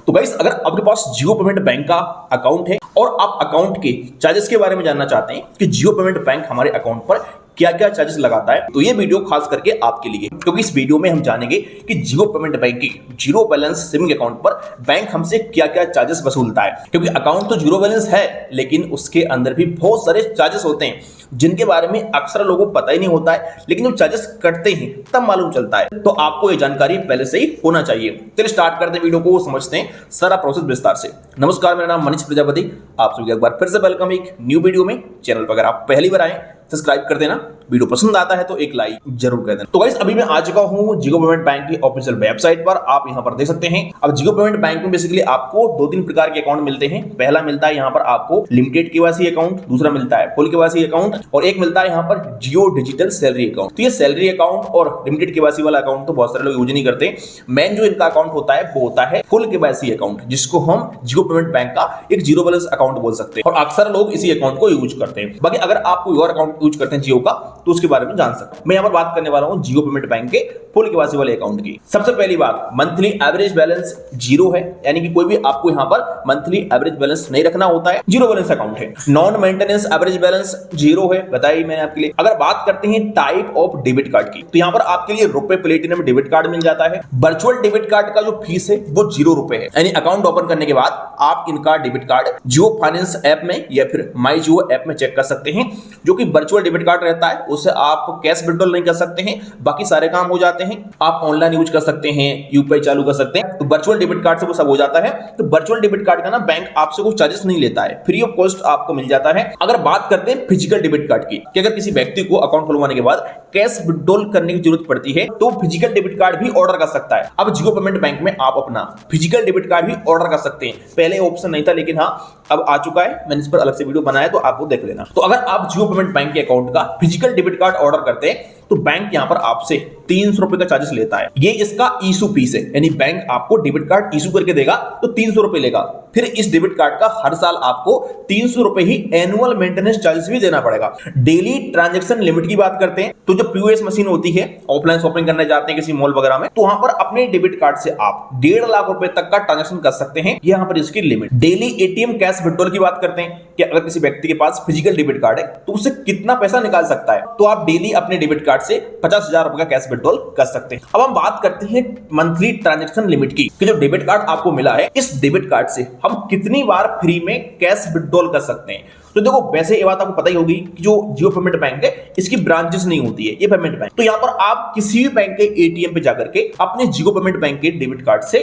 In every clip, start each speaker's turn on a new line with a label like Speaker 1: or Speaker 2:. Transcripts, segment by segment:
Speaker 1: तो गाइस अगर आपके पास जियो पेमेंट बैंक का अकाउंट है और आप अकाउंट के चार्जेस के बारे में जानना चाहते हैं कि जियो पेमेंट बैंक हमारे अकाउंट पर क्या क्या चार्जेस लगाता है, तो ये वीडियो खास करके आपके लिए, क्योंकि इस वीडियो में हम जानेंगे कि जियो पेमेंट बैंक की जीरो बैलेंस सेविंग अकाउंट पर बैंक हमसे क्या क्या चार्जेस वसूलता है। क्योंकि अकाउंट तो जीरो बैलेंस है, लेकिन उसके अंदर भी बहुत सारे चार्जेस होते हैं जिनके बारे में अक्सर लोगों को पता ही नहीं होता है, लेकिन जब चार्जेस कटते हैं तब मालूम चलता है। तो आपको ये जानकारी पहले से ही होना चाहिए। चलिए स्टार्ट करते हैं वीडियो को, समझते हैं सारा प्रोसेस विस्तार से। नमस्कार, मेरा नाम मनीष प्रजापति, आप सभी एक बार फिर से वेलकम एक न्यू वीडियो में। चैनल पर अगर आप पहली बार आए सब्सक्राइब कर देना, वीडियो पसंद आता है तो एक लाइक जरूर कर देना। तो गाइस अभी मैं आ चुका हूं जियो पेमेंट बैंक की ऑफिशियल वेबसाइट पर, आप यहां पर देख सकते हैं। अब जियो पेमेंट बैंक में बेसिकली आपको दो तीन प्रकार के अकाउंट मिलते हैं। पहला मिलता है यहां पर आपको लिमिटेड केवाईसी अकाउंट, दूसरा मिलता है फुल केवाईसी अकाउंट और एक मिलता है यहां पर जियो डिजिटल सैलरी अकाउंट। तो ये सैलरी अकाउंट और लिमिटेड केवाईसी वाला अकाउंट तो बहुत सारे लोग यूज नहीं करते। मेन जो इनका अकाउंट होता है वो होता है फुल केवाईसी अकाउंट, जिसको हम जियो पेमेंट बैंक का एक जीरो बैलेंस अकाउंट बोल सकते हैं और अक्सर लोग इसी अकाउंट को यूज करते हैं। बाकी अगर आप कोई और अकाउंट यूज करते हैं जियो का तो उसके बारे में जान सकते हैं। मैं यहां पर बात करने वाला हूं जियो पेमेंट बैंक के फुल केवाईसी वाले अकाउंट की। सबसे पहली बात, मंथली एवरेज बैलेंस जीरो है, यानी कि कोई भी आपको यहां पर मंथली एवरेज बैलेंस नहीं रखना होता है, जीरो बैलेंस अकाउंट है। Non maintenance average balance zero है, बताइए मैंने आपके लिए। अगर बात करते हैं टाइप ऑफ डेबिट कार्ड की, तो यहां पर आपके लिए रुपए प्लेटिनम डेबिट कार्ड मिल जाता है। वर्चुअल डेबिट कार्ड का जो फीस है वो ₹0 है, यानी अकाउंट ओपन करने के बाद आप इनका डेबिट कार्ड जियो फाइनेंस ऐप में या फिर माई जियो ऐप में चेक कर सकते हैं। जो कि वर्चुअल डेबिट कार्ड रहता है, उससे आप कैश विड्रॉल नहीं कर सकते हैं, बाकी सारे काम हो जाते हैं। आप ऑनलाइन यूज कर सकते हैं, यूपीआई चालू कर सकते हैं, तो वर्चुअल डेबिट कार्ड से वो सब हो जाता है। तो वर्चुअल डेबिट कार्ड का ना बैंक आपसे कोई चार्जेस नहीं लेता है, फ्री ऑफ कॉस्ट आपको मिल जाता है। अगर बात करते हैं फिजिकल डेबिट कार्ड की, कि अगर किसी व्यक्ति को अकाउंट खुलवाने के बाद कैश विड्रॉल करने की जरूरत पड़ती है तो फिजिकल डेबिट कार्ड भी ऑर्डर कर सकता है। अब जियो पेमेंट बैंक में आप अपना फिजिकल डेबिट कार्ड भी ऑर्डर कर सकते हैं। पहले ऑप्शन नहीं था, लेकिन हाँ अब आ चुका है। मैंने इस पर अलग से वीडियो बनाया, तो आपको देख लेना। तो अगर आप जियो पेमेंट बैंक के अकाउंट का फिजिकल डेबिट कार्ड ऑर्डर करते हैं तो बैंक यहां पर आपसे ₹300 का चार्जेस लेता है। ये इसका इशू फीस है, यानी बैंक आपको डेबिट कार्ड इशू करके देगा तो ₹300 लेगा। फिर इस डेबिट कार्ड का हर साल आपको ₹300 ही एनुअल मेंटेनेंस चार्जेस भी देना पड़ेगा। डेली ट्रांजैक्शन लिमिट की बात करते हैं तो जो पीओएस मशीन होती है, ऑफलाइन शॉपिंग करने जाते हैं किसी मॉल वगैरह में, तो वहां पर अपने डेबिट कार्ड से आप ₹1.5 लाख तक का ट्रांजैक्शन कर सकते हैं। यहां पर इसकी limit. Daily ATM cash withdrawal की बात करते हैं कि अगर किसी व्यक्ति के पास फिजिकल डेबिट कार्ड है तो उससे कितना पैसा निकाल सकता है, तो आप डेली अपने डेबिट कार्ड से ₹50,000 का कैश विड्रॉल कर सकते हैं। अब हम बात करते हैं मंथली ट्रांजैक्शन लिमिट की, कि जो डेबिट कार्ड आपको मिला है, इस डेबिट कार्ड से हम कितनी बार फ्री में कैश विड्रॉल कर सकते हैं। तो देखो, वैसे ये बात आपको पता ही होगी कि जो जियो पेमेंट बैंक है इसकी ब्रांचेस नहीं होती है, ये पेमेंट बैंक। तो यहां पर आप किसी भी बैंक के एटीएम पे जाकर के अपने जियो पेमेंट बैंक के डेबिट कार्ड से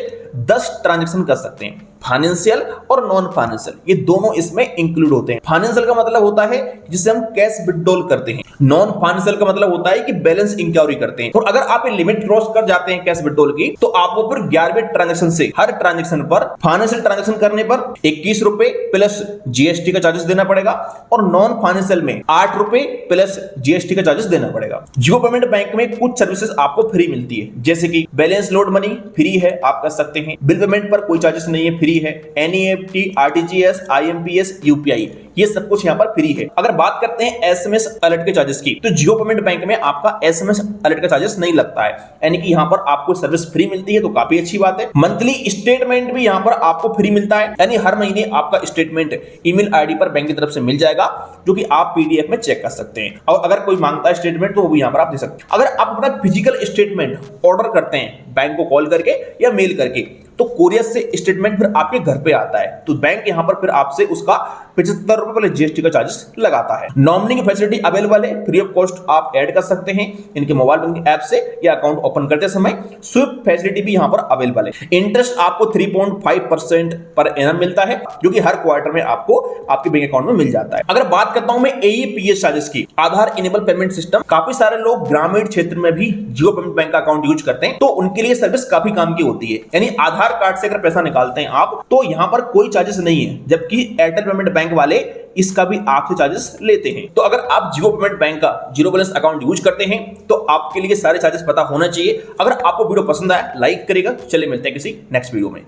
Speaker 1: 10 ट्रांजैक्शन कर सकते हैं। फाइनेंशियल और नॉन फाइनेंशियल, ये दोनों इसमें इंक्लूड होते हैं। फाइनेंशियल का मतलब होता है जिससे हम कैश विड्रॉल करते हैं, नॉन फाइनेंशियल का मतलब होता है कि बैलेंस इंक्वायरी करते हैं। और अगर आप ये लिमिट क्रॉस कर जाते हैं कैश विड्रॉल की, तो आपको फिर 11वें ट्रांजैक्शन से हर ट्रांजैक्शन पर, फाइनेंशियल ट्रांजैक्शन करने पर ₹21 प्लस जीएसटी का चार्जेस देना पड़ेगा और नॉन फाइनेंशियल में ₹8 प्लस जीएसटी का चार्जेस देना पड़ेगा। जियो पेमेंट बैंक में कुछ सर्विसेज आपको फ्री मिलती है, जैसे कि बैलेंस लोड मनी फ्री है, आप कर सकते हैं। बिल पेमेंट पर कोई चार्जेस नहीं है, फ्री है। एनईएफटी, आरटीजीएस, आईएमपीएस, यूपीआई, ये सब कुछ यहाँ पर फ्री है। अगर बात करते हैं एसएमएस अलर्ट के चार्जेस की, तो जियो पेमेंट बैंक में आपका एसएमएस अलर्ट का चार्जेस नहीं लगता है, यानी कि यहाँ पर आपको सर्विस फ्री मिलती है, तो काफी अच्छी बात है। मंथली स्टेटमेंट भी यहाँ पर आपको फ्री मिलता है, यानी हर महीने आपका स्टेटमेंट ईमेल आईडी पर बैंक की तरफ से मिल जाएगा, जो कि आप पीडीएफ में चेक कर सकते हैं। और अगर कोई मांगता है स्टेटमेंट तो वो भी यहाँ पर आप दे सकते हैं। अगर आप अपना फिजिकल स्टेटमेंट ऑर्डर करते हैं बैंक को कॉल करके या मेल करके, तो कोरियर से स्टेटमेंट फिर आपके घर पे आता है, तो बैंक यहां पर फिर आपसे उसका ₹75 प्लस जीएसटी का चार्जेस लगाता है। नॉमिनी की फैसिलिटी अवेलेबल है, फ्री ऑफ कॉस्ट आप ऐड कर सकते हैं इनके मोबाइल बैंकिंग ऐप से या अकाउंट ओपन करते समय। स्विफ्ट फैसिलिटी भी यहां पर अवेलेबल है। इंटरेस्ट आपको 3.5% पर एनम मिलता है, जो कि हर क्वार्टर में आपको आपके बैंक अकाउंट में मिल जाता है। अगर बात करता हूं मैं एईपीएस चार्जेस की, आधार इनेबल पेमेंट सिस्टम, काफी सारे लोग ग्रामीण क्षेत्र में भी जियो पेमेंट बैंक का अकाउंट यूज करते हैं, तो उनके लिए सर्विस काफी काम की होती है। यानी आधार कार्ड से अगर पैसा निकालते हैं आप, तो यहां पर कोई चार्जेस नहीं है, जबकि एयरटेल पेमेंट बैंक वाले इसका भी आपसे चार्जेस लेते हैं। तो अगर आप जियो पेमेंट बैंक का जीरो बैलेंस अकाउंट यूज करते हैं तो आपके लिए सारे चार्जेस पता होना चाहिए। अगर आपको वीडियो पसंद आया लाइक करेगा। चलिए मिलते हैं किसी नेक्स्ट वीडियो में।